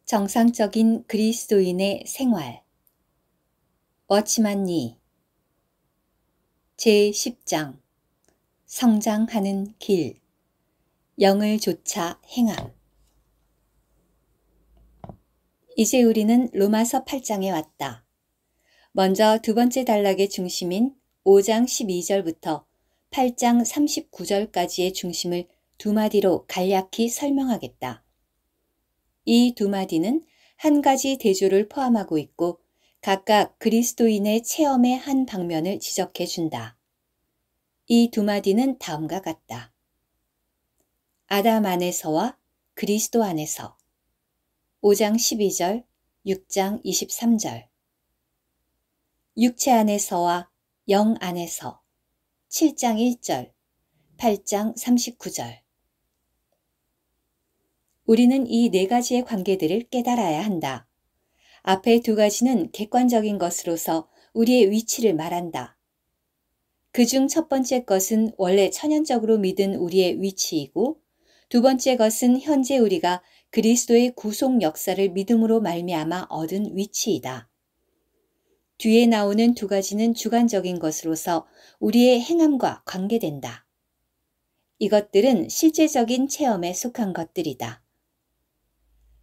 정상적인 그리스도인의 생활. 워치만 니 제10장 성장하는 길. 영을 조차 행함. 이제 우리는 로마서 8장에 왔다. 먼저 두 번째 단락의 중심인 5장 12절부터 8장 39절까지의 중심을 두 마디로 간략히 설명하겠다. 이 두 마디는 한 가지 대조를 포함하고 있고 각각 그리스도인의 체험의 한 방면을 지적해 준다. 이 두 마디는 다음과 같다. 아담 안에서와 그리스도 안에서 5장 12절, 6장 23절. 육체 안에서와 영 안에서 7장 1절, 8장 39절. 우리는 이 네 가지의 관계들을 깨달아야 한다. 앞에 두 가지는 객관적인 것으로서 우리의 위치를 말한다. 그중 첫 번째 것은 원래 천연적으로 믿은 우리의 위치이고 두 번째 것은 현재 우리가 그리스도의 구속 역사를 믿음으로 말미암아 얻은 위치이다. 뒤에 나오는 두 가지는 주관적인 것으로서 우리의 행함과 관계된다. 이것들은 실제적인 체험에 속한 것들이다.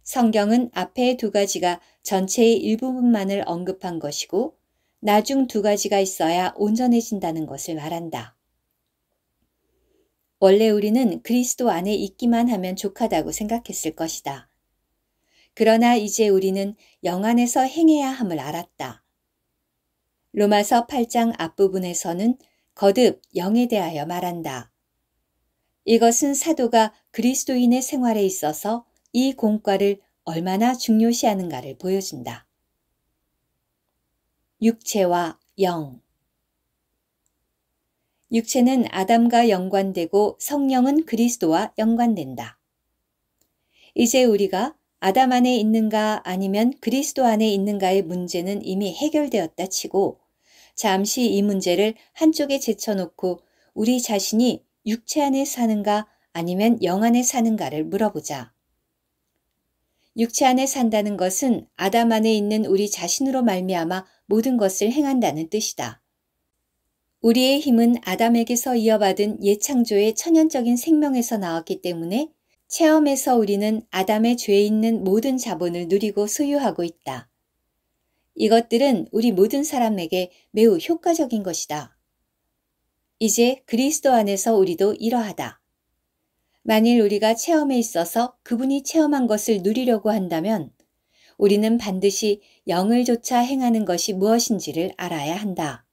성경은 앞에 두 가지가 전체의 일부분만을 언급한 것이고 나중 두 가지가 있어야 온전해진다는 것을 말한다. 원래 우리는 그리스도 안에 있기만 하면 족하다고 생각했을 것이다. 그러나 이제 우리는 영 안에서 행해야 함을 알았다. 로마서 8장 앞부분에서는 거듭 영에 대하여 말한다. 이것은 사도가 그리스도인의 생활에 있어서 이 공과를 얼마나 중요시하는가를 보여준다. 육체와 영. 육체는 아담과 연관되고 성령은 그리스도와 연관된다. 이제 우리가 아담 안에 있는가 아니면 그리스도 안에 있는가의 문제는 이미 해결되었다 치고 잠시 이 문제를 한쪽에 제쳐놓고 우리 자신이 육체 안에 사는가 아니면 영 안에 사는가를 물어보자. 육체 안에 산다는 것은 아담 안에 있는 우리 자신으로 말미암아 모든 것을 행한다는 뜻이다. 우리의 힘은 아담에게서 이어받은 예창조의 천연적인 생명에서 나왔기 때문에 체험에서 우리는 아담의 죄에 있는 모든 자본을 누리고 소유하고 있다. 이것들은 우리 모든 사람에게 매우 효과적인 것이다. 이제 그리스도 안에서 우리도 이러하다. 만일 우리가 체험에 있어서 그분이 체험한 것을 누리려고 한다면 우리는 반드시 영을 조차 행하는 것이 무엇인지를 알아야 한다.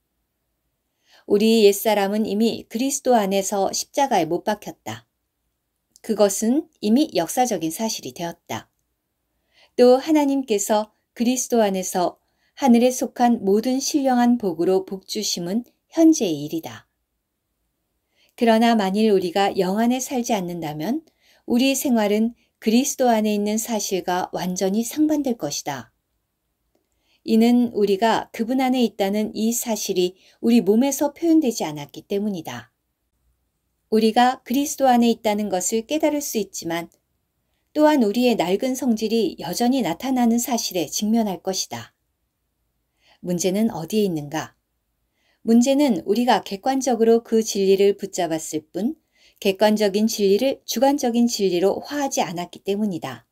우리 옛사람은 이미 그리스도 안에서 십자가에 못 박혔다. 그것은 이미 역사적인 사실이 되었다. 또 하나님께서 그리스도 안에서 하늘에 속한 모든 신령한 복으로 복주심은 현재의 일이다. 그러나 만일 우리가 영 안에 살지 않는다면 우리 생활은 그리스도 안에 있는 사실과 완전히 상반될 것이다. 이는 우리가 그분 안에 있다는 이 사실이 우리 몸에서 표현되지 않았기 때문이다. 우리가 그리스도 안에 있다는 것을 깨달을 수 있지만 또한 우리의 낡은 성질이 여전히 나타나는 사실에 직면할 것이다. 문제는 어디에 있는가? 문제는 우리가 객관적으로 그 진리를 붙잡았을 뿐 객관적인 진리를 주관적인 진리로 화하지 않았기 때문이다.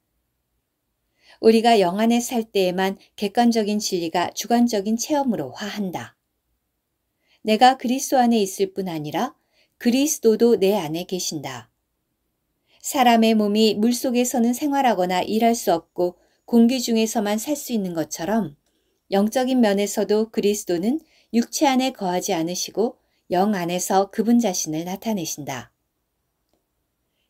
우리가 영 안에 살 때에만 객관적인 진리가 주관적인 체험으로 화한다. 내가 그리스도 안에 있을 뿐 아니라 그리스도도 내 안에 계신다. 사람의 몸이 물속에서는 생활하거나 일할 수 없고 공기 중에서만 살 수 있는 것처럼 영적인 면에서도 그리스도는 육체 안에 거하지 않으시고 영 안에서 그분 자신을 나타내신다.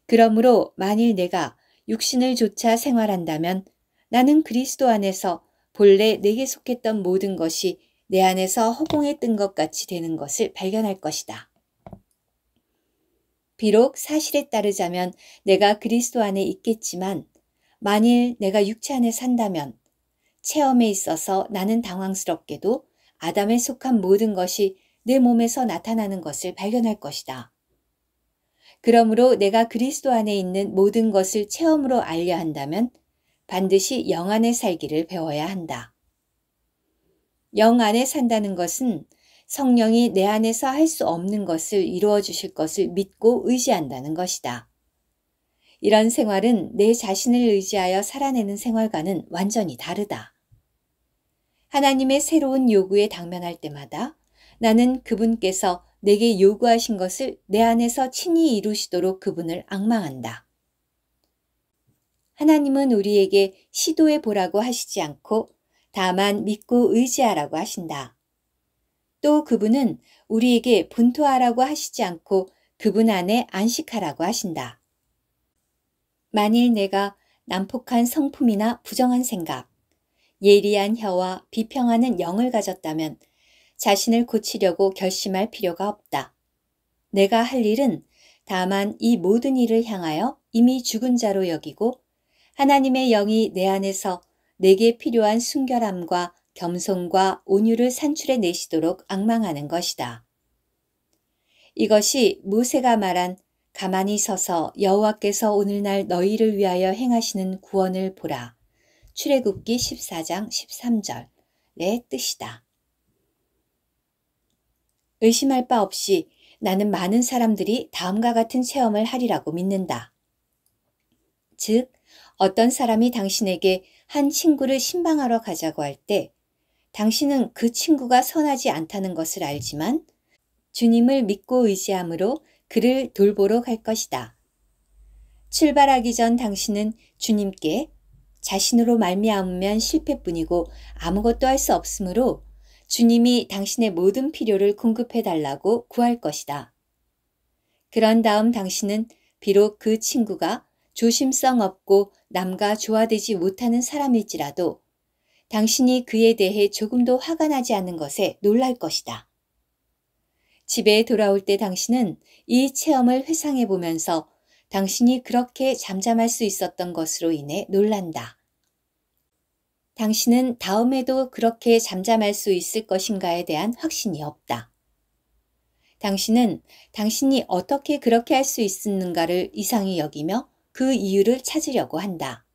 그러므로 만일 내가 육신을 조차 생활한다면 나는 그리스도 안에서 본래 내게 속했던 모든 것이 내 안에서 허공에 뜬 것 같이 되는 것을 발견할 것이다. 비록 사실에 따르자면 내가 그리스도 안에 있겠지만 만일 내가 육체 안에 산다면 체험에 있어서 나는 당황스럽게도 아담에 속한 모든 것이 내 몸에서 나타나는 것을 발견할 것이다. 그러므로 내가 그리스도 안에 있는 모든 것을 체험으로 알려 한다면 반드시 영 안에 살기를 배워야 한다. 영 안에 산다는 것은 성령이 내 안에서 할 수 없는 것을 이루어 주실 것을 믿고 의지한다는 것이다. 이런 생활은 내 자신을 의지하여 살아내는 생활과는 완전히 다르다. 하나님의 새로운 요구에 당면할 때마다 나는 그분께서 내게 요구하신 것을 내 안에서 친히 이루시도록 그분을 앙망한다. 하나님은 우리에게 시도해 보라고 하시지 않고 다만 믿고 의지하라고 하신다. 또 그분은 우리에게 분투하라고 하시지 않고 그분 안에 안식하라고 하신다. 만일 내가 난폭한 성품이나 부정한 생각, 예리한 혀와 비평하는 영을 가졌다면 자신을 고치려고 결심할 필요가 없다. 내가 할 일은 다만 이 모든 일을 향하여 이미 죽은 자로 여기고 하나님의 영이 내 안에서 내게 필요한 순결함과 겸손과 온유를 산출해 내시도록 앙망하는 것이다. 이것이 모세가 말한 가만히 서서 여호와께서 오늘날 너희를 위하여 행하시는 구원을 보라. 출애굽기 14장 13절의 뜻이다. 의심할 바 없이 나는 많은 사람들이 다음과 같은 체험을 하리라고 믿는다. 즉, 어떤 사람이 당신에게 한 친구를 신방하러 가자고 할 때 당신은 그 친구가 선하지 않다는 것을 알지만 주님을 믿고 의지함으로 그를 돌보러 갈 것이다. 출발하기 전 당신은 주님께 자신으로 말미암으면 실패뿐이고 아무것도 할 수 없으므로 주님이 당신의 모든 필요를 공급해 달라고 구할 것이다. 그런 다음 당신은 비록 그 친구가 조심성 없고 남과 조화되지 못하는 사람일지라도 당신이 그에 대해 조금도 화가 나지 않는 것에 놀랄 것이다. 집에 돌아올 때 당신은 이 체험을 회상해 보면서 당신이 그렇게 잠잠할 수 있었던 것으로 인해 놀란다. 당신은 다음에도 그렇게 잠잠할 수 있을 것인가에 대한 확신이 없다. 당신은 당신이 어떻게 그렇게 할 수 있었는가를 이상히 여기며 그 이유를 찾으려고 한다.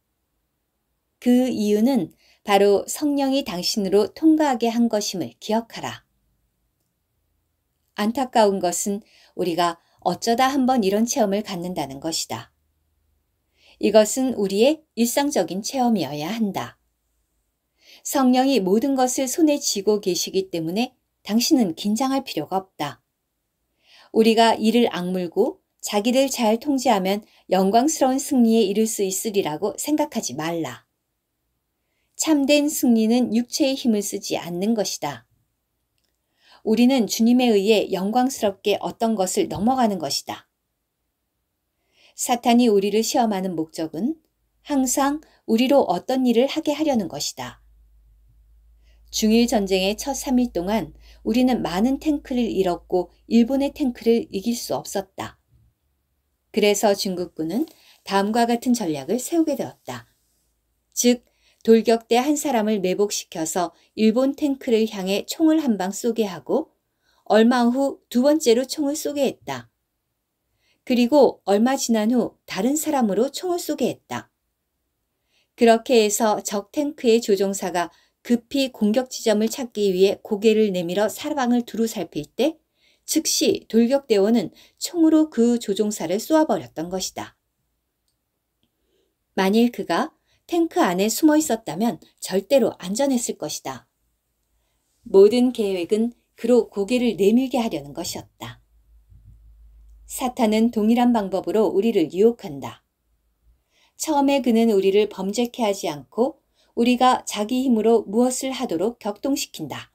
그 이유는 바로 성령이 당신으로 통과하게 한 것임을 기억하라. 안타까운 것은 우리가 어쩌다 한번 이런 체험을 갖는다는 것이다. 이것은 우리의 일상적인 체험이어야 한다. 성령이 모든 것을 손에 쥐고 계시기 때문에 당신은 긴장할 필요가 없다. 우리가 이를 악물고 자기를 잘 통제하면 영광스러운 승리에 이를 수 있으리라고 생각하지 말라. 참된 승리는 육체의 힘을 쓰지 않는 것이다. 우리는 주님에 의해 영광스럽게 어떤 것을 넘어가는 것이다. 사탄이 우리를 시험하는 목적은 항상 우리로 어떤 일을 하게 하려는 것이다. 중일 전쟁의 첫 3일 동안 우리는 많은 탱크를 잃었고 일본의 탱크를 이길 수 없었다. 그래서 중국군은 다음과 같은 전략을 세우게 되었다. 즉, 돌격대 한 사람을 매복시켜서 일본 탱크를 향해 총을 한 방 쏘게 하고 얼마 후 두 번째로 총을 쏘게 했다. 그리고 얼마 지난 후 다른 사람으로 총을 쏘게 했다. 그렇게 해서 적 탱크의 조종사가 급히 공격 지점을 찾기 위해 고개를 내밀어 사방을 두루 살필 때 즉시 돌격대원은 총으로 그 조종사를 쏘아버렸던 것이다. 만일 그가 탱크 안에 숨어 있었다면 절대로 안전했을 것이다. 모든 계획은 그로 고개를 내밀게 하려는 것이었다. 사탄은 동일한 방법으로 우리를 유혹한다. 처음에 그는 우리를 범죄케 하지 않고 우리가 자기 힘으로 무엇을 하도록 격동시킨다.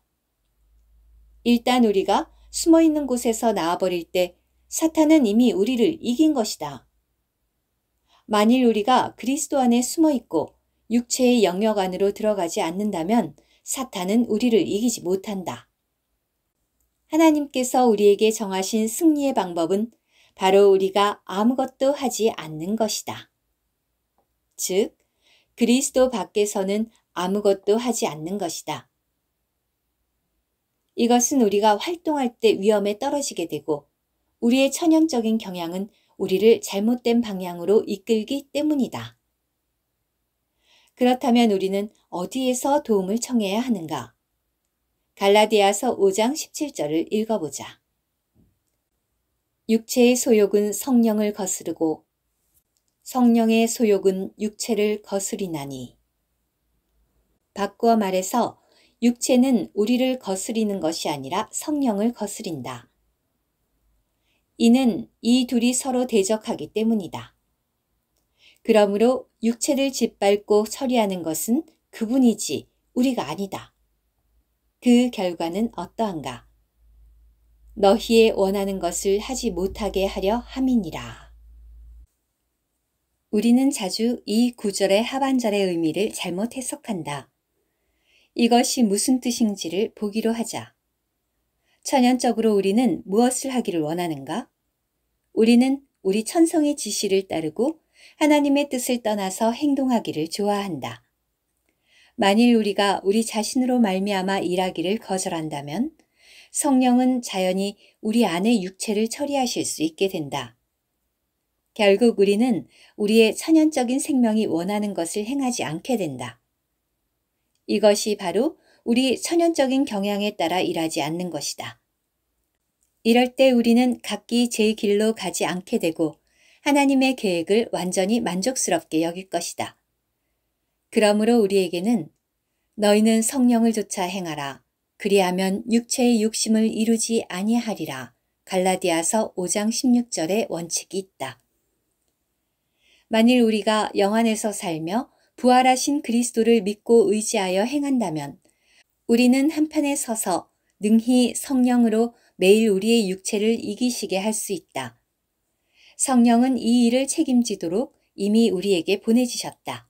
일단 우리가 숨어 있는 곳에서 나와버릴 때 사탄은 이미 우리를 이긴 것이다. 만일 우리가 그리스도 안에 숨어 있고 육체의 영역 안으로 들어가지 않는다면 사탄은 우리를 이기지 못한다. 하나님께서 우리에게 정하신 승리의 방법은 바로 우리가 아무것도 하지 않는 것이다. 즉, 그리스도 밖에서는 아무것도 하지 않는 것이다. 이것은 우리가 활동할 때 위험에 떨어지게 되고 우리의 천연적인 경향은 우리를 잘못된 방향으로 이끌기 때문이다. 그렇다면 우리는 어디에서 도움을 청해야 하는가? 갈라디아서 5장 17절을 읽어보자. 육체의 소욕은 성령을 거스르고 성령의 소욕은 육체를 거스리나니. 바꾸어 말해서 육체는 우리를 거스리는 것이 아니라 성령을 거스린다. 이는 이 둘이 서로 대적하기 때문이다. 그러므로 육체를 짓밟고 처리하는 것은 그분이지 우리가 아니다. 그 결과는 어떠한가? 너희의 원하는 것을 하지 못하게 하려 함이니라. 우리는 자주 이 구절의 하반절의 의미를 잘못 해석한다. 이것이 무슨 뜻인지를 보기로 하자. 천연적으로 우리는 무엇을 하기를 원하는가? 우리는 우리 천성의 지시를 따르고 하나님의 뜻을 떠나서 행동하기를 좋아한다. 만일 우리가 우리 자신으로 말미암아 일하기를 거절한다면 성령은 자연히 우리 안의 육체를 처리하실 수 있게 된다. 결국 우리는 우리의 천연적인 생명이 원하는 것을 행하지 않게 된다. 이것이 바로 우리 천연적인 경향에 따라 일하지 않는 것이다. 이럴 때 우리는 각기 제 길로 가지 않게 되고 하나님의 계획을 완전히 만족스럽게 여길 것이다. 그러므로 우리에게는 너희는 성령을 좇아 행하라. 그리하면 육체의 욕심을 이루지 아니하리라. 갈라디아서 5장 16절의 원칙이 있다. 만일 우리가 영 안에서 살며 부활하신 그리스도를 믿고 의지하여 행한다면 우리는 한편에 서서 능히 성령으로 매일 우리의 육체를 이기시게 할 수 있다. 성령은 이 일을 책임지도록 이미 우리에게 보내주셨다.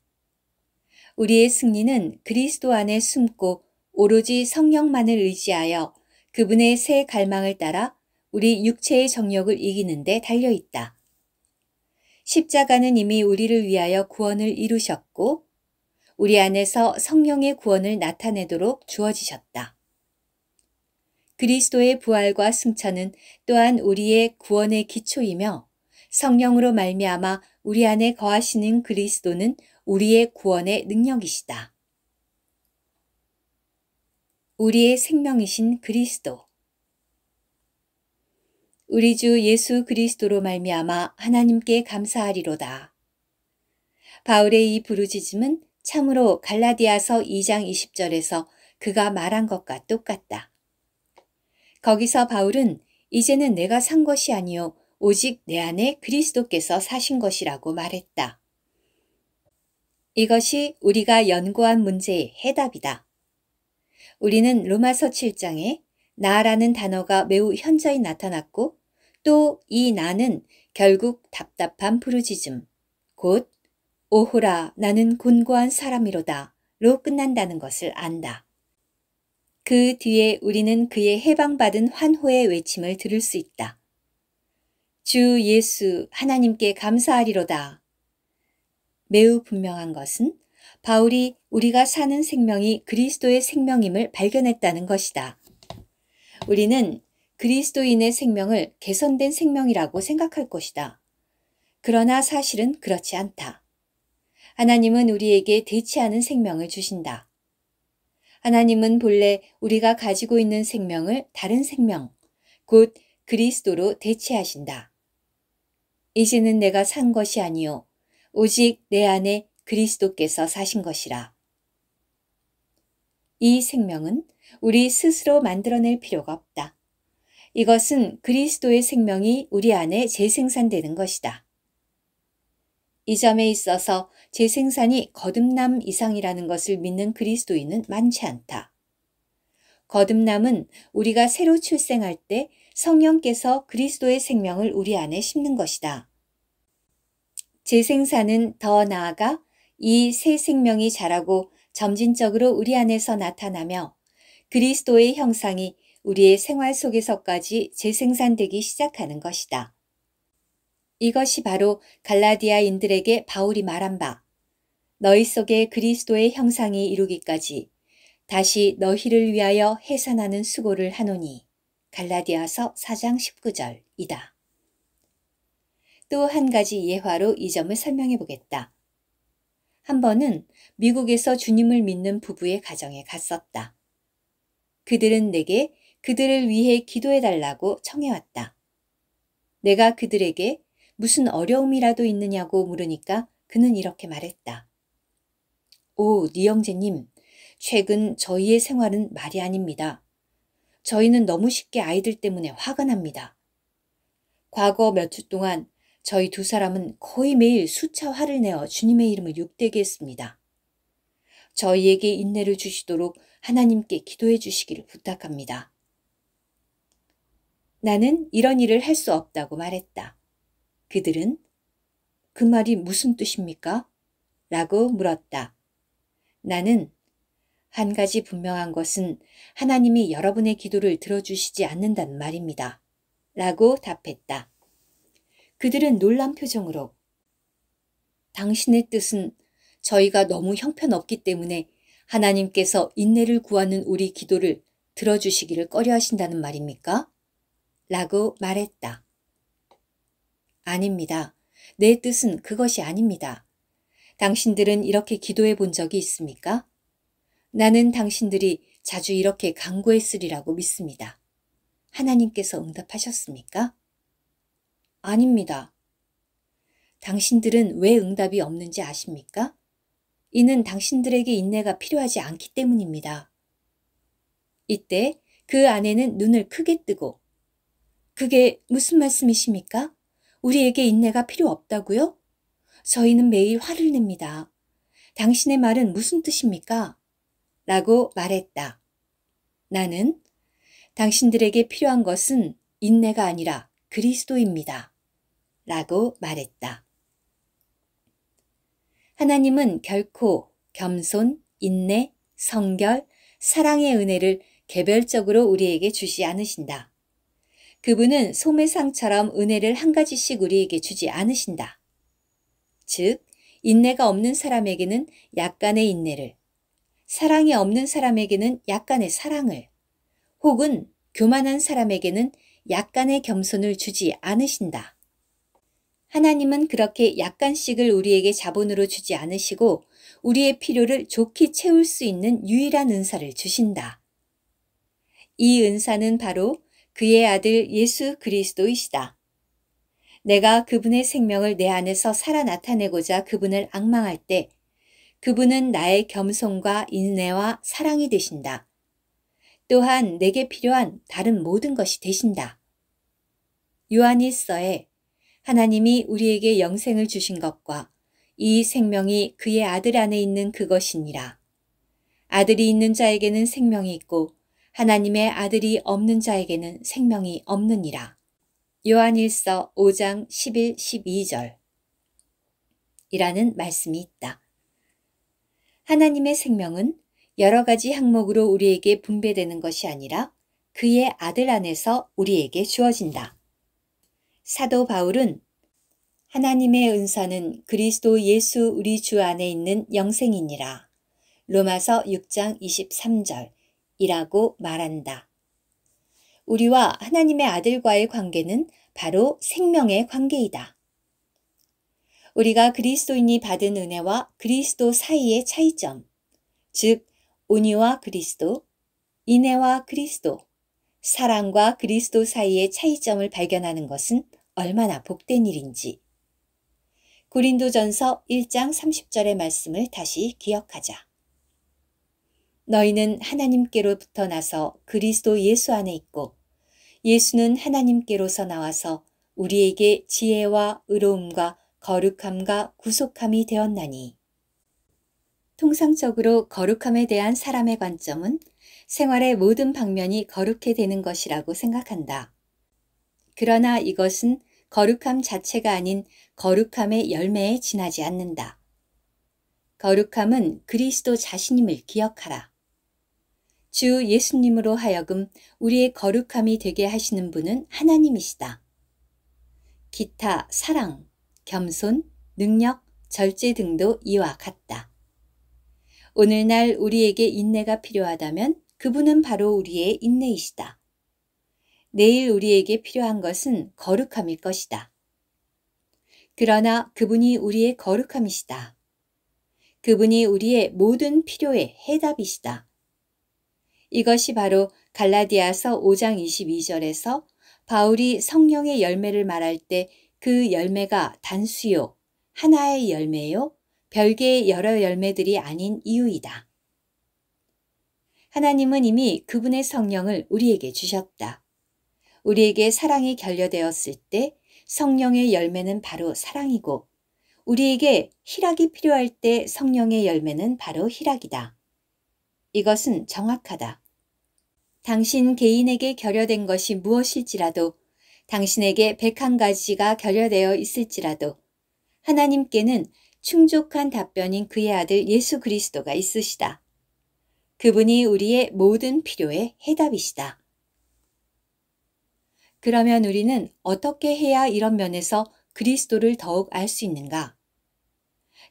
우리의 승리는 그리스도 안에 숨고 오로지 성령만을 의지하여 그분의 새 갈망을 따라 우리 육체의 정욕을 이기는 데 달려있다. 십자가는 이미 우리를 위하여 구원을 이루셨고 우리 안에서 성령의 구원을 나타내도록 주어지셨다. 그리스도의 부활과 승천은 또한 우리의 구원의 기초이며 성령으로 말미암아 우리 안에 거하시는 그리스도는 우리의 구원의 능력이시다. 우리의 생명이신 그리스도. 우리 주 예수 그리스도로 말미암아 하나님께 감사하리로다. 바울의 이 부르짖음은 참으로 갈라디아서 2장 20절에서 그가 말한 것과 똑같다. 거기서 바울은 이제는 내가 산 것이 아니요 오직 내 안에 그리스도께서 사신 것이라고 말했다. 이것이 우리가 연구한 문제의 해답이다. 우리는 로마서 7장에 나라는 단어가 매우 현저히 나타났고 또 이 나는 결국 답답한 부르짖음, 곧 오호라 나는 곤고한 사람이로다 로 끝난다는 것을 안다. 그 뒤에 우리는 그의 해방받은 환호의 외침을 들을 수 있다. 주 예수 하나님께 감사하리로다. 매우 분명한 것은 바울이 우리가 사는 생명이 그리스도의 생명임을 발견했다는 것이다. 우리는 그리스도인의 생명을 개선된 생명이라고 생각할 것이다. 그러나 사실은 그렇지 않다. 하나님은 우리에게 대체하는 생명을 주신다. 하나님은 본래 우리가 가지고 있는 생명을 다른 생명, 곧 그리스도로 대체하신다. 이제는 내가 산 것이 아니요 오직 내 안에 그리스도께서 사신 것이라. 이 생명은 우리 스스로 만들어낼 필요가 없다. 이것은 그리스도의 생명이 우리 안에 재생산되는 것이다. 이 점에 있어서 재생산이 거듭남 이상이라는 것을 믿는 그리스도인은 많지 않다. 거듭남은 우리가 새로 출생할 때 성령께서 그리스도의 생명을 우리 안에 심는 것이다. 재생산은 더 나아가 이 새 생명이 자라고 점진적으로 우리 안에서 나타나며 그리스도의 형상이 우리의 생활 속에서까지 재생산되기 시작하는 것이다. 이것이 바로 갈라디아인들에게 바울이 말한 바, 너희 속에 그리스도의 형상이 이루기까지 다시 너희를 위하여 해산하는 수고를 하노니 갈라디아서 4장 19절이다. 또 한 가지 예화로 이 점을 설명해 보겠다. 한 번은 미국에서 주님을 믿는 부부의 가정에 갔었다. 그들은 내게 그들을 위해 기도해 달라고 청해왔다. 내가 그들에게 무슨 어려움이라도 있느냐고 물으니까 그는 이렇게 말했다. 오, 니 형제님, 최근 저희의 생활은 말이 아닙니다. 저희는 너무 쉽게 아이들 때문에 화가 납니다. 과거 몇 주 동안 저희 두 사람은 거의 매일 수차 화를 내어 주님의 이름을 욕되게 했습니다. 저희에게 인내를 주시도록 하나님께 기도해 주시기를 부탁합니다. 나는 이런 일을 할 수 없다고 말했다. 그들은 그 말이 무슨 뜻입니까? 라고 물었다. 나는 한 가지 분명한 것은 하나님이 여러분의 기도를 들어주시지 않는다는 말입니다. 라고 답했다. 그들은 놀란 표정으로 당신의 뜻은 저희가 너무 형편없기 때문에 하나님께서 인내를 구하는 우리 기도를 들어주시기를 꺼려하신다는 말입니까? 라고 말했다. 아닙니다. 내 뜻은 그것이 아닙니다. 당신들은 이렇게 기도해 본 적이 있습니까? 나는 당신들이 자주 이렇게 간구했으리라고 믿습니다. 하나님께서 응답하셨습니까? 아닙니다. 당신들은 왜 응답이 없는지 아십니까? 이는 당신들에게 인내가 필요하지 않기 때문입니다. 이때 그 아내는 눈을 크게 뜨고 그게 무슨 말씀이십니까? 우리에게 인내가 필요 없다고요? 저희는 매일 화를 냅니다. 당신의 말은 무슨 뜻입니까? 라고 말했다. 나는 당신들에게 필요한 것은 인내가 아니라 그리스도입니다. 라고 말했다. 하나님은 결코 겸손, 인내, 성결, 사랑의 은혜를 개별적으로 우리에게 주지 않으신다. 그분은 소매상처럼 은혜를 한 가지씩 우리에게 주지 않으신다. 즉, 인내가 없는 사람에게는 약간의 인내를, 사랑이 없는 사람에게는 약간의 사랑을, 혹은 교만한 사람에게는 약간의 겸손을 주지 않으신다. 하나님은 그렇게 약간씩을 우리에게 자본으로 주지 않으시고 우리의 필요를 좋게 채울 수 있는 유일한 은사를 주신다. 이 은사는 바로 그의 아들 예수 그리스도이시다. 내가 그분의 생명을 내 안에서 살아 나타내고자 그분을 앙망할 때 그분은 나의 겸손과 인내와 사랑이 되신다. 또한 내게 필요한 다른 모든 것이 되신다. 요한일서에 하나님이 우리에게 영생을 주신 것과 이 생명이 그의 아들 안에 있는 그것이니라. 아들이 있는 자에게는 생명이 있고 하나님의 아들이 없는 자에게는 생명이 없느니라. 요한일서 5장 11, 12절 이라는 말씀이 있다. 하나님의 생명은 여러 가지 항목으로 우리에게 분배되는 것이 아니라 그의 아들 안에서 우리에게 주어진다. 사도 바울은 하나님의 은사는 그리스도 예수 우리 주 안에 있는 영생이니라. 로마서 6장 23절 이라고 말한다. 우리와 하나님의 아들과의 관계는 바로 생명의 관계이다. 우리가 그리스도인이 받은 은혜와 그리스도 사이의 차이점, 즉 온유와 그리스도, 인애와 그리스도, 사랑과 그리스도 사이의 차이점을 발견하는 것은 얼마나 복된 일인지. 고린도전서 1장 30절의 말씀을 다시 기억하자. 너희는 하나님께로부터 나서 그리스도 예수 안에 있고 예수는 하나님께로서 나와서 우리에게 지혜와 의로움과 거룩함과 구속함이 되었나니. 통상적으로 거룩함에 대한 사람의 관점은 생활의 모든 방면이 거룩해 되는 것이라고 생각한다. 그러나 이것은 거룩함 자체가 아닌 거룩함의 열매에 지나지 않는다. 거룩함은 그리스도 자신임을 기억하라. 주 예수님으로 하여금 우리의 거룩함이 되게 하시는 분은 하나님이시다. 기타 사랑, 겸손, 능력, 절제 등도 이와 같다. 오늘날 우리에게 인내가 필요하다면 그분은 바로 우리의 인내이시다. 내일 우리에게 필요한 것은 거룩함일 것이다. 그러나 그분이 우리의 거룩함이시다. 그분이 우리의 모든 필요의 해답이시다. 이것이 바로 갈라디아서 5장 22절에서 바울이 성령의 열매를 말할 때 그 열매가 단수요, 하나의 열매요, 별개의 여러 열매들이 아닌 이유이다. 하나님은 이미 그분의 성령을 우리에게 주셨다. 우리에게 사랑이 결여되었을 때 성령의 열매는 바로 사랑이고, 우리에게 희락이 필요할 때 성령의 열매는 바로 희락이다. 이것은 정확하다. 당신 개인에게 결여된 것이 무엇일지라도, 당신에게 101가지가 결여되어 있을지라도 하나님께는 충족한 답변인 그의 아들 예수 그리스도가 있으시다. 그분이 우리의 모든 필요의 해답이시다. 그러면 우리는 어떻게 해야 이런 면에서 그리스도를 더욱 알 수 있는가?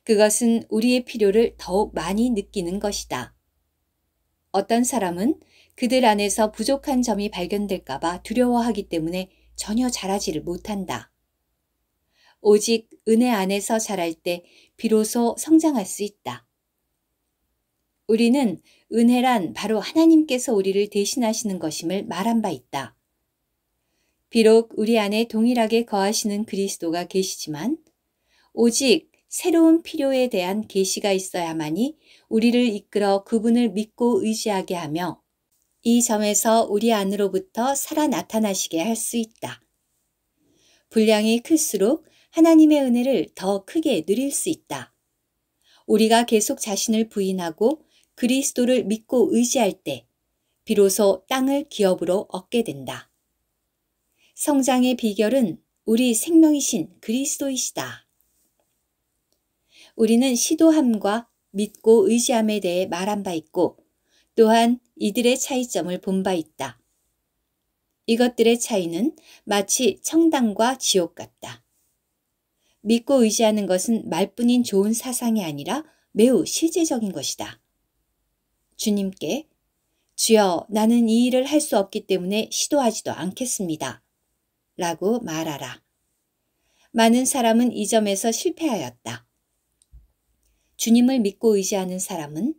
그것은 우리의 필요를 더욱 많이 느끼는 것이다. 어떤 사람은 그들 안에서 부족한 점이 발견될까봐 두려워하기 때문에 전혀 자라지를 못한다. 오직 은혜 안에서 자랄 때 비로소 성장할 수 있다. 우리는 은혜란 바로 하나님께서 우리를 대신하시는 것임을 말한 바 있다. 비록 우리 안에 동일하게 거하시는 그리스도가 계시지만 오직 새로운 필요에 대한 계시가 있어야만이 우리를 이끌어 그분을 믿고 의지하게 하며 이 점에서 우리 안으로부터 살아 나타나시게 할 수 있다. 분량이 클수록 하나님의 은혜를 더 크게 누릴 수 있다. 우리가 계속 자신을 부인하고 그리스도를 믿고 의지할 때 비로소 땅을 기업으로 얻게 된다. 성장의 비결은 우리 생명이신 그리스도이시다. 우리는 시도함과 믿고 의지함에 대해 말한 바 있고 또한 이들의 차이점을 본 바 있다. 이것들의 차이는 마치 천당과 지옥 같다. 믿고 의지하는 것은 말뿐인 좋은 사상이 아니라 매우 실제적인 것이다. 주님께 주여 나는 이 일을 할 수 없기 때문에 시도하지도 않겠습니다. 라고 말하라. 많은 사람은 이 점에서 실패하였다. 주님을 믿고 의지하는 사람은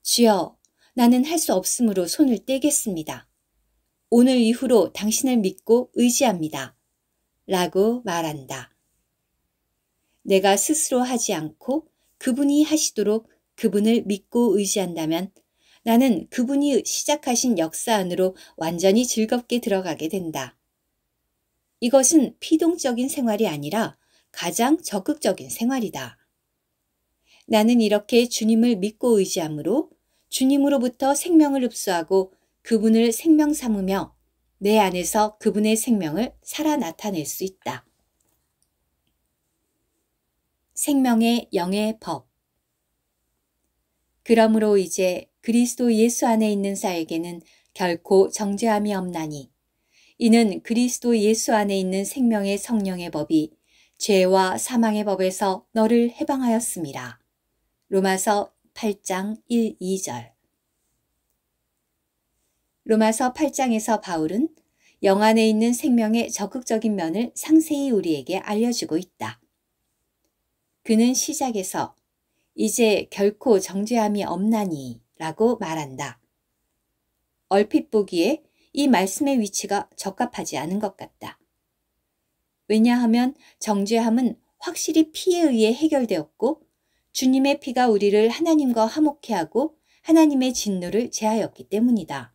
주여 나는 할 수 없으므로 손을 떼겠습니다. 오늘 이후로 당신을 믿고 의지합니다. 라고 말한다. 내가 스스로 하지 않고 그분이 하시도록 그분을 믿고 의지한다면 나는 그분이 시작하신 역사 안으로 완전히 즐겁게 들어가게 된다. 이것은 피동적인 생활이 아니라 가장 적극적인 생활이다. 나는 이렇게 주님을 믿고 의지함으로 주님으로부터 생명을 흡수하고 그분을 생명 삼으며 내 안에서 그분의 생명을 살아 나타낼 수 있다. 생명의 영의 법. 그러므로 이제 그리스도 예수 안에 있는 자에게는 결코 정죄함이 없나니 이는 그리스도 예수 안에 있는 생명의 성령의 법이 죄와 사망의 법에서 너를 해방하였습니다. 로마서 8장 1, 2절. 로마서 8장에서 바울은 영 안에 있는 생명의 적극적인 면을 상세히 우리에게 알려주고 있다. 그는 시작에서 이제 결코 정죄함이 없나니 라고 말한다. 얼핏 보기에 이 말씀의 위치가 적합하지 않은 것 같다. 왜냐하면 정죄함은 확실히 피에 의해 해결되었고 주님의 피가 우리를 하나님과 화목케 하고 하나님의 진노를 제하였기 때문이다.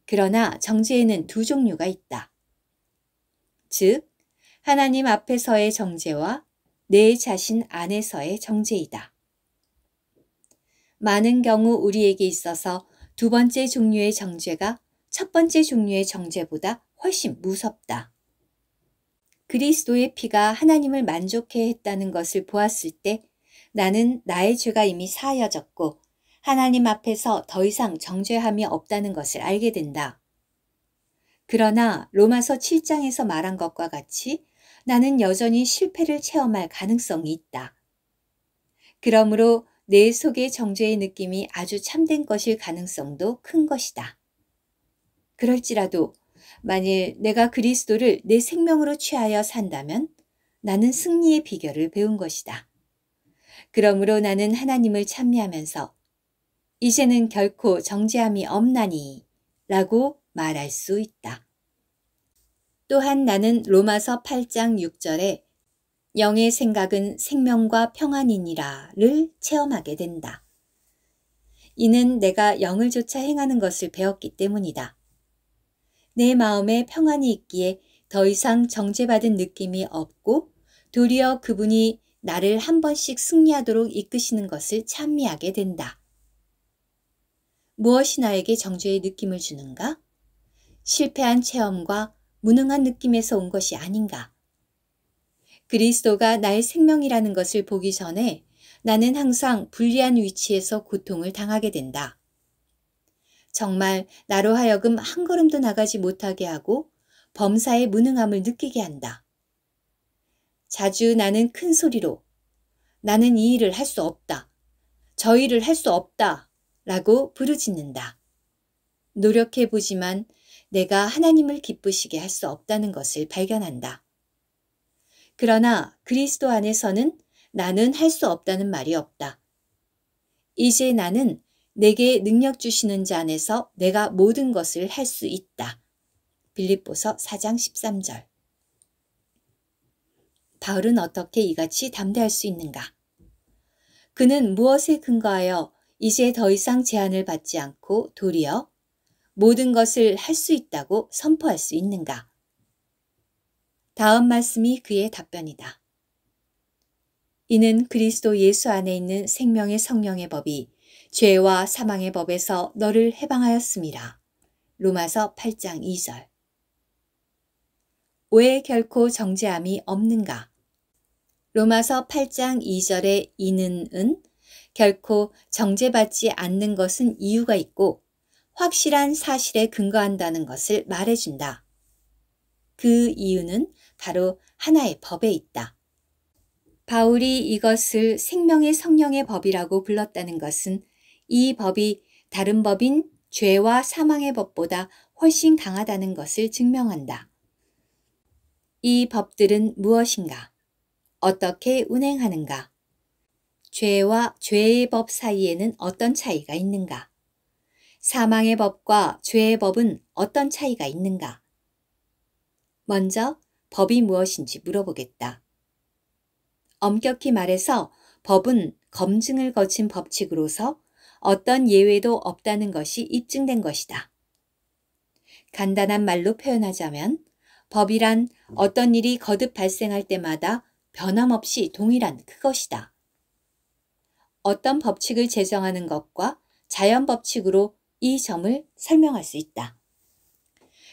그러나 정죄에는 두 종류가 있다. 즉, 하나님 앞에서의 정죄와 내 자신 안에서의 정죄이다. 많은 경우 우리에게 있어서 두 번째 종류의 정죄가 첫 번째 종류의 정죄보다 훨씬 무섭다. 그리스도의 피가 하나님을 만족해 했다는 것을 보았을 때 나는 나의 죄가 이미 사하여졌고 하나님 앞에서 더 이상 정죄함이 없다는 것을 알게 된다. 그러나 로마서 7장에서 말한 것과 같이 나는 여전히 실패를 체험할 가능성이 있다. 그러므로 내 속의 정죄의 느낌이 아주 참된 것일 가능성도 큰 것이다. 그럴지라도 만일 내가 그리스도를 내 생명으로 취하여 산다면 나는 승리의 비결을 배운 것이다. 그러므로 나는 하나님을 찬미하면서 이제는 결코 정죄함이 없나니 라고 말할 수 있다. 또한 나는 로마서 8장 6절에 영의 생각은 생명과 평안이니라를 체험하게 된다. 이는 내가 영을 조차 행하는 것을 배웠기 때문이다. 내 마음에 평안이 있기에 더 이상 정죄받은 느낌이 없고 도리어 그분이 나를 한 번씩 승리하도록 이끄시는 것을 찬미하게 된다. 무엇이 나에게 정죄의 느낌을 주는가? 실패한 체험과 무능한 느낌에서 온 것이 아닌가? 그리스도가 나의 생명이라는 것을 보기 전에 나는 항상 불리한 위치에서 고통을 당하게 된다. 정말 나로 하여금 한 걸음도 나가지 못하게 하고 범사의 무능함을 느끼게 한다. 자주 나는 큰 소리로 나는 이 일을 할 수 없다. 저 일을 할 수 없다. 라고 부르짖는다. 노력해보지만 내가 하나님을 기쁘시게 할 수 없다는 것을 발견한다. 그러나 그리스도 안에서는 나는 할 수 없다는 말이 없다. 이제 나는 내게 능력 주시는 자 안에서 내가 모든 것을 할 수 있다. 빌립보서 4장 13절. 바울은 어떻게 이같이 담대할 수 있는가? 그는 무엇에 근거하여 이제 더 이상 제한을 받지 않고 도리어 모든 것을 할 수 있다고 선포할 수 있는가? 다음 말씀이 그의 답변이다. 이는 그리스도 예수 안에 있는 생명의 성령의 법이 죄와 사망의 법에서 너를 해방하였음이라. 로마서 8장 2절. 왜 결코 정죄함이 없는가? 로마서 8장 2절의 이는은 결코 정죄받지 않는 것은 이유가 있고 확실한 사실에 근거한다는 것을 말해준다. 그 이유는 바로 하나의 법에 있다. 바울이 이것을 생명의 성령의 법이라고 불렀다는 것은 이 법이 다른 법인 죄와 사망의 법보다 훨씬 강하다는 것을 증명한다. 이 법들은 무엇인가? 어떻게 운행하는가? 죄와 죄의 법 사이에는 어떤 차이가 있는가? 사망의 법과 죄의 법은 어떤 차이가 있는가? 먼저 법이 무엇인지 물어보겠다. 엄격히 말해서 법은 검증을 거친 법칙으로서 어떤 예외도 없다는 것이 입증된 것이다. 간단한 말로 표현하자면 법이란 어떤 일이 거듭 발생할 때마다 변함없이 동일한 그것이다. 어떤 법칙을 제정하는 것과 자연 법칙으로 이 점을 설명할 수 있다.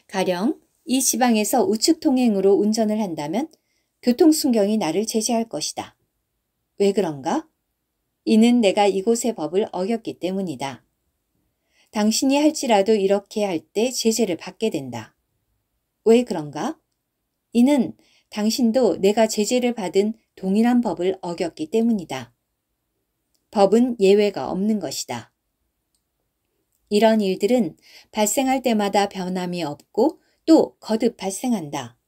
가령 이 지방에서 우측 통행으로 운전을 한다면 교통순경이 나를 제재할 것이다. 왜 그런가? 이는 내가 이곳의 법을 어겼기 때문이다. 당신이 할지라도 이렇게 할 때 제재를 받게 된다. 왜 그런가? 이는 당신도 내가 제재를 받은 동일한 법을 어겼기 때문이다. 법은 예외가 없는 것이다. 이런 일들은 발생할 때마다 변함이 없고 또 거듭 발생한다.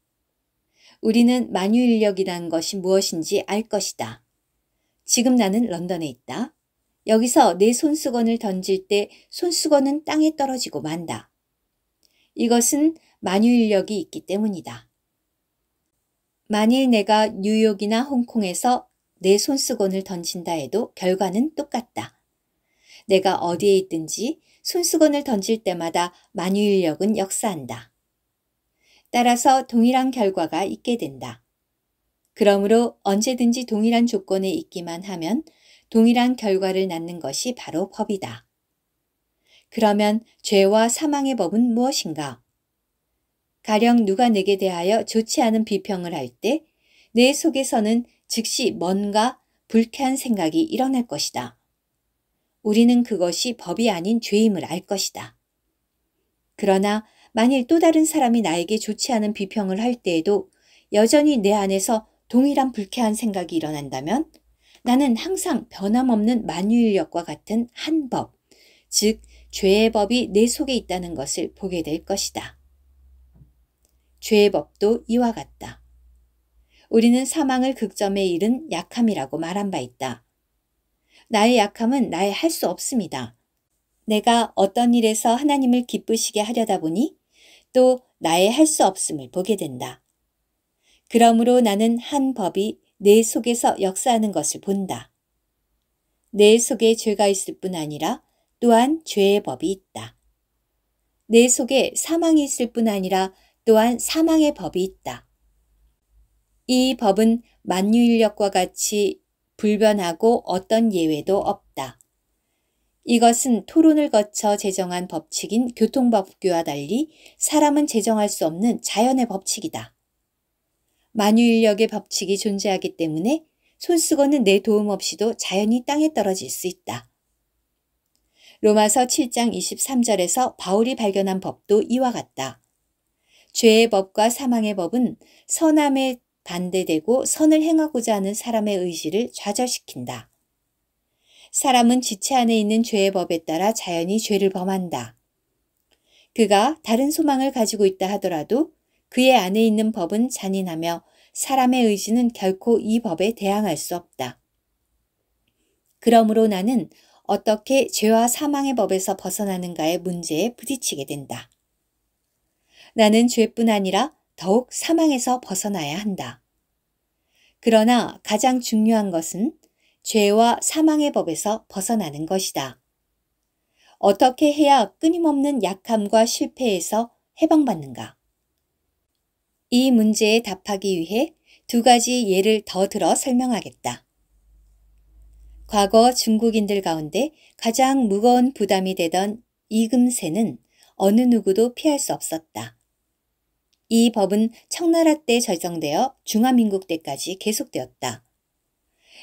우리는 만유인력이라는 것이 무엇인지 알 것이다. 지금 나는 런던에 있다. 여기서 내 손수건을 던질 때 손수건은 땅에 떨어지고 만다. 이것은 만유인력이 있기 때문이다. 만일 내가 뉴욕이나 홍콩에서 내 손수건을 던진다 해도 결과는 똑같다. 내가 어디에 있든지 손수건을 던질 때마다 만유인력은 역사한다. 따라서 동일한 결과가 있게 된다. 그러므로 언제든지 동일한 조건에 있기만 하면 동일한 결과를 낳는 것이 바로 법이다. 그러면 죄와 사망의 법은 무엇인가? 가령 누가 내게 대하여 좋지 않은 비평을 할 때 내 속에서는 즉시 뭔가 불쾌한 생각이 일어날 것이다. 우리는 그것이 법이 아닌 죄임을 알 것이다. 그러나 만일 또 다른 사람이 나에게 좋지 않은 비평을 할 때에도 여전히 내 안에서 동일한 불쾌한 생각이 일어난다면 나는 항상 변함없는 만유인력과 같은 한 법, 즉 죄의 법이 내 속에 있다는 것을 보게 될 것이다. 죄의 법도 이와 같다. 우리는 사망을 극점에 이른 약함이라고 말한 바 있다. 나의 약함은 나의 할 수 없습니다. 내가 어떤 일에서 하나님을 기쁘시게 하려다 보니 또 나의 할 수 없음을 보게 된다. 그러므로 나는 한 법이 내 속에서 역사하는 것을 본다. 내 속에 죄가 있을 뿐 아니라 또한 죄의 법이 있다. 내 속에 사망이 있을 뿐 아니라 또한 사망의 법이 있다. 이 법은 만유인력과 같이 불변하고 어떤 예외도 없다. 이것은 토론을 거쳐 제정한 법칙인 교통법규와 달리 사람은 제정할 수 없는 자연의 법칙이다. 만유인력의 법칙이 존재하기 때문에 손수건은 내 도움 없이도 자연히 땅에 떨어질 수 있다. 로마서 7장 23절에서 바울이 발견한 법도 이와 같다. 죄의 법과 사망의 법은 선함에 반대되고 선을 행하고자 하는 사람의 의지를 좌절시킨다. 사람은 지체 안에 있는 죄의 법에 따라 자연히 죄를 범한다. 그가 다른 소망을 가지고 있다 하더라도 그의 안에 있는 법은 잔인하며 사람의 의지는 결코 이 법에 대항할 수 없다. 그러므로 나는 어떻게 죄와 사망의 법에서 벗어나는가의 문제에 부딪히게 된다. 나는 죄뿐 아니라 더욱 사망에서 벗어나야 한다. 그러나 가장 중요한 것은 죄와 사망의 법에서 벗어나는 것이다. 어떻게 해야 끊임없는 약함과 실패에서 해방받는가? 이 문제에 답하기 위해 두 가지 예를 더 들어 설명하겠다. 과거 중국인들 가운데 가장 무거운 부담이 되던 이금세는 어느 누구도 피할 수 없었다. 이 법은 청나라 때 제정되어 중화민국 때까지 계속되었다.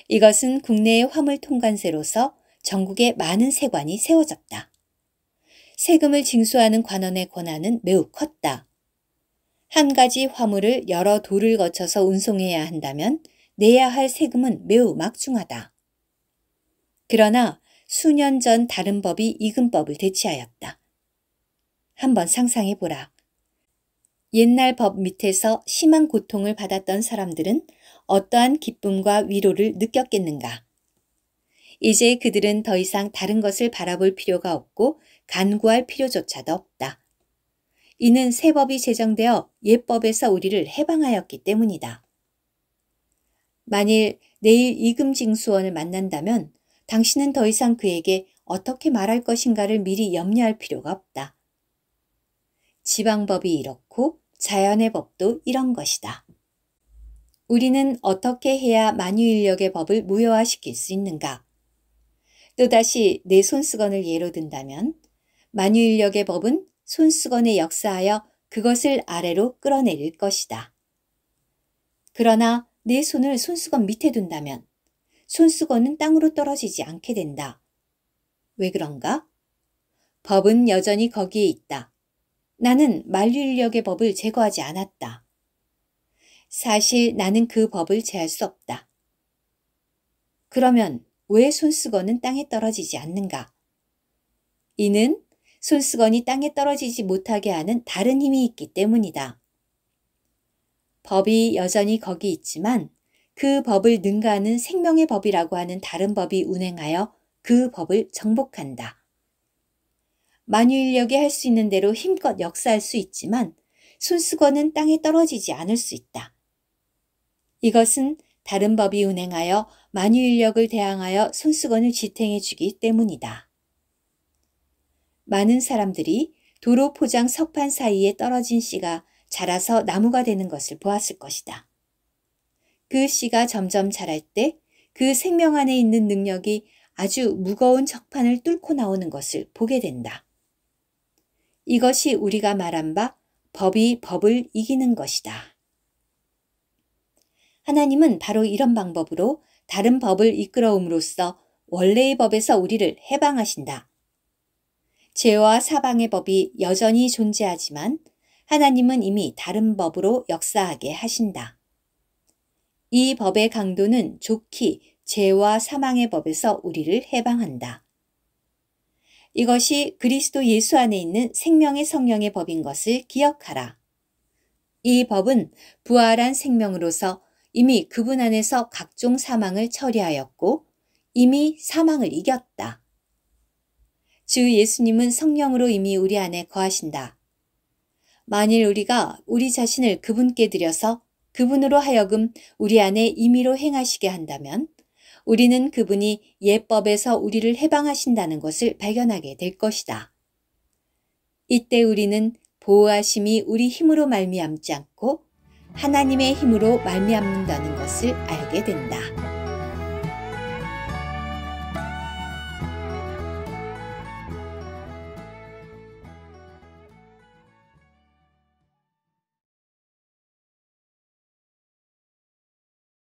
이것은 국내의 화물 통관세로서 전국에 많은 세관이 세워졌다. 세금을 징수하는 관원의 권한은 매우 컸다. 한 가지 화물을 여러 도를 거쳐서 운송해야 한다면 내야 할 세금은 매우 막중하다. 그러나 수년 전 다른 법이 이금법을 대체하였다. 한번 상상해 보라. 옛날 법 밑에서 심한 고통을 받았던 사람들은 어떠한 기쁨과 위로를 느꼈겠는가? 이제 그들은 더 이상 다른 것을 바라볼 필요가 없고 간구할 필요조차도 없다. 이는 새 법이 제정되어 옛 법에서 우리를 해방하였기 때문이다. 만일 내일 이금징수원을 만난다면 당신은 더 이상 그에게 어떻게 말할 것인가를 미리 염려할 필요가 없다. 지방법이 이렇고 자연의 법도 이런 것이다. 우리는 어떻게 해야 만유인력의 법을 무효화시킬 수 있는가? 또다시 내 손수건을 예로 든다면 만유인력의 법은 손수건에 역사하여 그것을 아래로 끌어내릴 것이다. 그러나 내 손을 손수건 밑에 둔다면 손수건은 땅으로 떨어지지 않게 된다. 왜 그런가? 법은 여전히 거기에 있다. 나는 만유인력의 법을 제거하지 않았다. 사실 나는 그 법을 제할 수 없다. 그러면 왜 손수건은 땅에 떨어지지 않는가? 이는 손수건이 땅에 떨어지지 못하게 하는 다른 힘이 있기 때문이다. 법이 여전히 거기 있지만 그 법을 능가하는 생명의 법이라고 하는 다른 법이 운행하여 그 법을 정복한다. 만유인력이 할 수 있는 대로 힘껏 역사할 수 있지만 손수건은 땅에 떨어지지 않을 수 있다. 이것은 다른 법이 운행하여 만유인력을 대항하여 손수건을 지탱해 주기 때문이다. 많은 사람들이 도로 포장 석판 사이에 떨어진 씨가 자라서 나무가 되는 것을 보았을 것이다. 그 씨가 점점 자랄 때 그 생명 안에 있는 능력이 아주 무거운 적판을 뚫고 나오는 것을 보게 된다. 이것이 우리가 말한 바 법이 법을 이기는 것이다. 하나님은 바로 이런 방법으로 다른 법을 이끌어옴으로써 원래의 법에서 우리를 해방하신다. 죄와 사방의 법이 여전히 존재하지만 하나님은 이미 다른 법으로 역사하게 하신다. 이 법의 강도는 좋기 죄와 사망의 법에서 우리를 해방한다. 이것이 그리스도 예수 안에 있는 생명의 성령의 법인 것을 기억하라. 이 법은 부활한 생명으로서 이미 그분 안에서 각종 사망을 처리하였고 이미 사망을 이겼다. 주 예수님은 성령으로 이미 우리 안에 거하신다. 만일 우리가 우리 자신을 그분께 드려서 그분으로 하여금 우리 안에 임의로 행하시게 한다면 우리는 그분이 예법에서 우리를 해방하신다는 것을 발견하게 될 것이다. 이때 우리는 보호하심이 우리 힘으로 말미암지 않고 하나님의 힘으로 말미암는다는 것을 알게 된다.